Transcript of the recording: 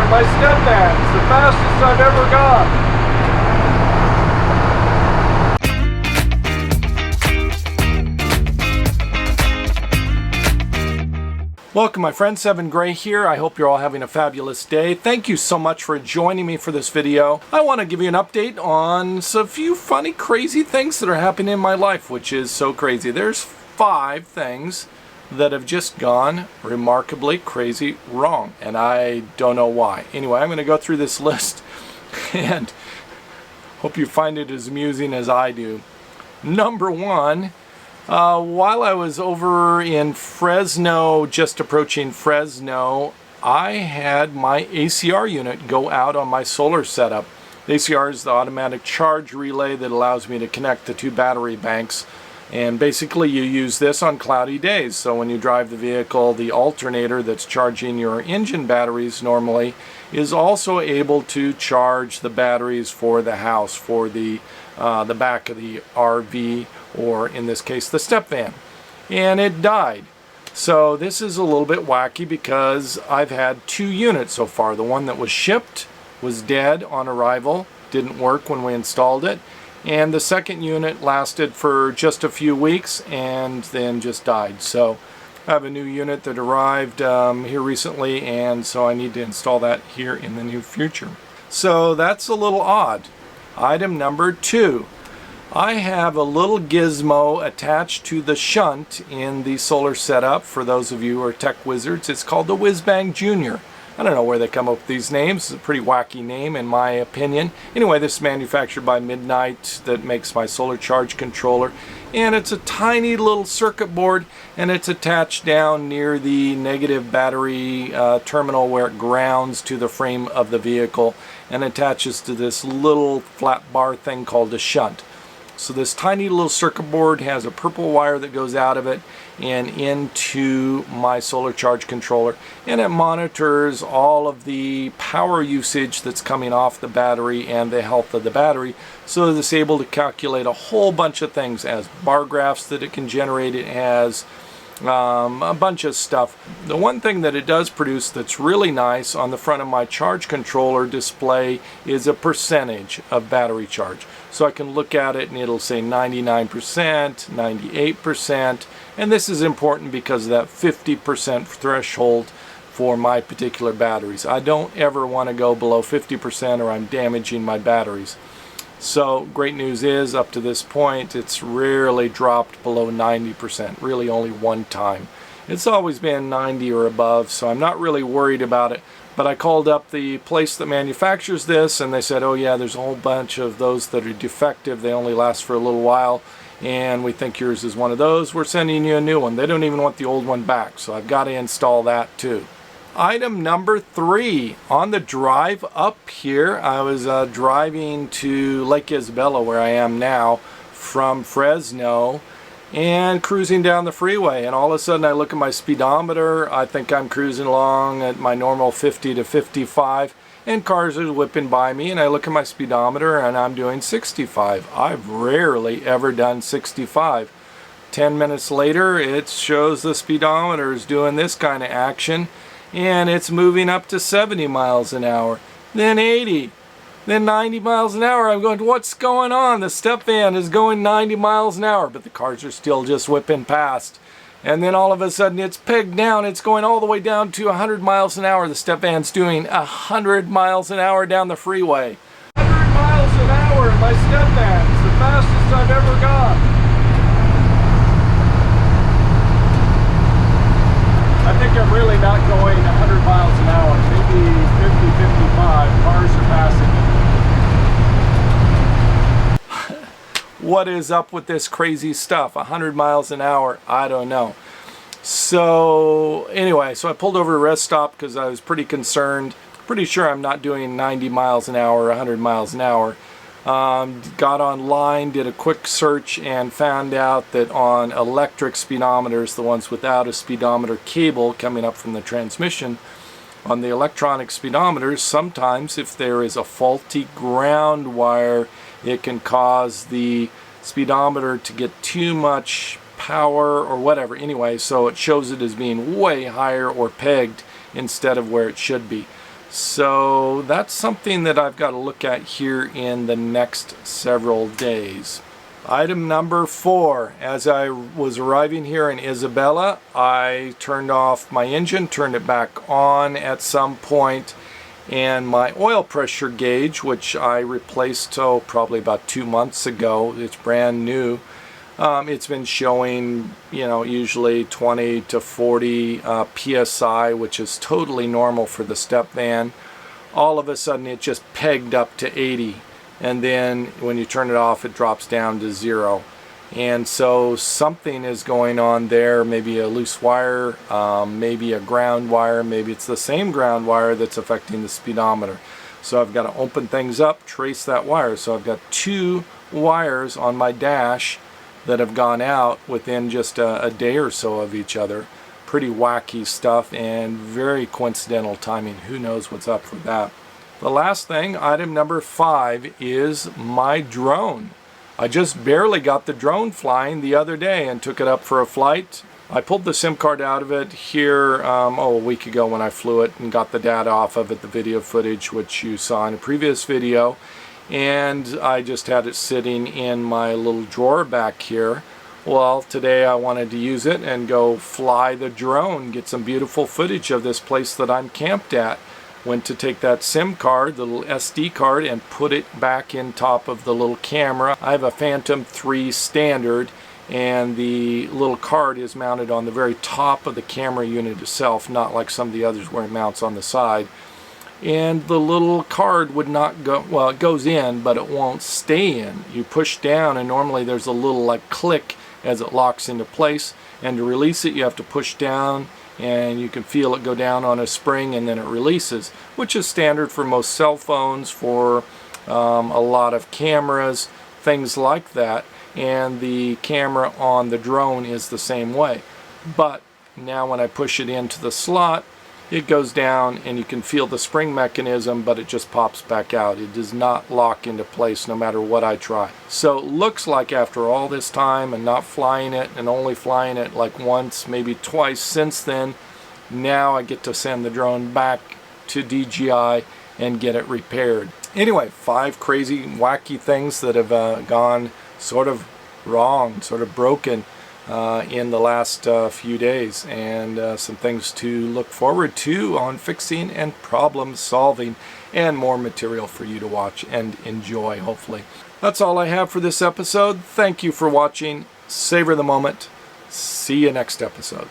My Step Van. It's the fastest I've ever gone. Welcome my friends, Evan Gray here. I hope you're all having a fabulous day. Thank you so much for joining me for this video. I want to give you an update on a few funny, crazy things that are happening in my life, which is so crazy. There's 5 things that have just gone remarkably crazy wrong, and I don't know why. Anyway, I'm going to go through this list and hope you find it as amusing as I do. Number 1. While I was over in Fresno, just approaching Fresno, I had my ACR unit go out on my solar setup. The ACR is the automatic charge relay that allows me to connect the 2 battery banks. And basically you use this on cloudy days. So when you drive the vehicle, the alternator that's charging your engine batteries normally is also able to charge the batteries for the house, for the back of the RV, or in this case the step van, and it died. So this is a little bit wacky because I've had 2 units so far. The one that was shipped was dead on arrival, didn't work when we installed it, and the second unit lasted for just a few weeks and then just died. So I have a new unit that arrived here recently, and so I need to install that here in the near future. So that's a little odd. Item number 2. I have a little gizmo attached to the shunt in the solar setup. For those of you who are tech wizards, it's called the WIZBANG Junior. I don't know where they come up with these names. It's a pretty wacky name in my opinion. Anyway, this is manufactured by Midnight that makes my solar charge controller. And it's a tiny little circuit board, and it's attached down near the negative battery terminal where it grounds to the frame of the vehicle and attaches to this little flat bar thing called a shunt. So this tiny little circuit board has a purple wire that goes out of it and into my solar charge controller, and it monitors all of the power usage that's coming off the battery and the health of the battery, so that it's able to calculate a whole bunch of things. It has bar graphs that it can generate. It has a bunch of stuff. The one thing that it does produce that's really nice on the front of my charge controller display is a percentage of battery charge. So I can look at it and it'll say 99%, 98%, and this is important because of that 50% threshold for my particular batteries. I don't ever want to go below 50% or I'm damaging my batteries. So great news is, up to this point, it's rarely dropped below 90%, really only one time. It's always been 90 or above, so I'm not really worried about it. But I called up the place that manufactures this, and they said, oh yeah, there's a whole bunch of those that are defective. They only last for a little while, and we think yours is one of those. We're sending you a new one. They don't even want the old one back, so I've got to install that too. Item number 3, on the drive up here, I was driving to Lake Isabella, where I am now, from Fresno, and cruising down the freeway, and all of a sudden I look at my speedometer. I think I'm cruising along at my normal 50 to 55, and cars are whipping by me, and I look at my speedometer and I'm doing 65. I've rarely ever done 65. 10 minutes later, it shows the speedometer is doing this kind of action, and it's moving up to 70 miles an hour, then 80, then 90 miles an hour. I'm going, what's going on? The step van is going 90 miles an hour, but the cars are still just whipping past. And then all of a sudden it's pegged down. It's going all the way down to 100 miles an hour. The step van's doing 100 miles an hour down the freeway. 100 miles an hour in my step van. It's the fastest I've ever gone. I think I'm really not going 100 miles an hour, maybe 50, 55. Cars are passing me. What is up with this crazy stuff? 100 miles an hour? I don't know. So anyway, so I pulled over to a rest stop because I was pretty concerned. Pretty sure I'm not doing 90 miles an hour, 100 miles an hour. Got online, did a quick search, and found out that on electric speedometers, the ones without a speedometer cable coming up from the transmission, on the electronic speedometers, sometimes if there is a faulty ground wire, it can cause the speedometer to get too much power or whatever. Anyway, so it shows it as being way higher or pegged instead of where it should be. So that's something that I've got to look at here in the next several days. Item number 4, as I was arriving here in Isabella, I turned off my engine, turned it back on at some point, and my oil pressure gauge, which I replaced probably about 2 months ago, it's brand new. It's been showing, usually 20 to 40 psi, which is totally normal for the step van. All of a sudden it just pegged up to 80. And then when you turn it off, it drops down to 0. And so something is going on there, maybe a loose wire, maybe a ground wire, maybe it's the same ground wire that's affecting the speedometer. So I've got to open things up, trace that wire. So I've got 2 wires on my dash that have gone out within just a day or so of each other. Pretty wacky stuff and very coincidental timing. Who knows what's up with that? The last thing, item number 5, is my drone. I just barely got the drone flying the other day and took it up for a flight. I pulled the SIM card out of it here a week ago when I flew it and got the data off of it, the video footage which you saw in a previous video. And I just had it sitting in my little drawer back here. Well, today I wanted to use it and go fly the drone, get some beautiful footage of this place that I'm camped at. Went to take that SIM card, the little SD card, and put it back in top of the little camera. I have a Phantom 3 standard, and the little card is mounted on the very top of the camera unit itself, not like some of the others where it mounts on the side. And the little card would not go, well, it goes in, but it won't stay in. You push down, and normally there's a little like click as it locks into place, and to release it you have to push down, and you can feel it go down on a spring and then it releases, which is standard for most cell phones, for a lot of cameras, things like that. And the camera on the drone is the same way. But now when I push it into the slot, it goes down and you can feel the spring mechanism, but it just pops back out. It does not lock into place no matter what I try. So it looks like after all this time and not flying it, and only flying it like once, maybe twice since then, now I get to send the drone back to DJI and get it repaired. Anyway, 5 crazy, wacky things that have gone sort of wrong, sort of broken in the last few days, and some things to look forward to on fixing and problem solving, and more material for you to watch and enjoy, hopefully. That's all I have for this episode. Thank you for watching. Savor the moment. See you next episode.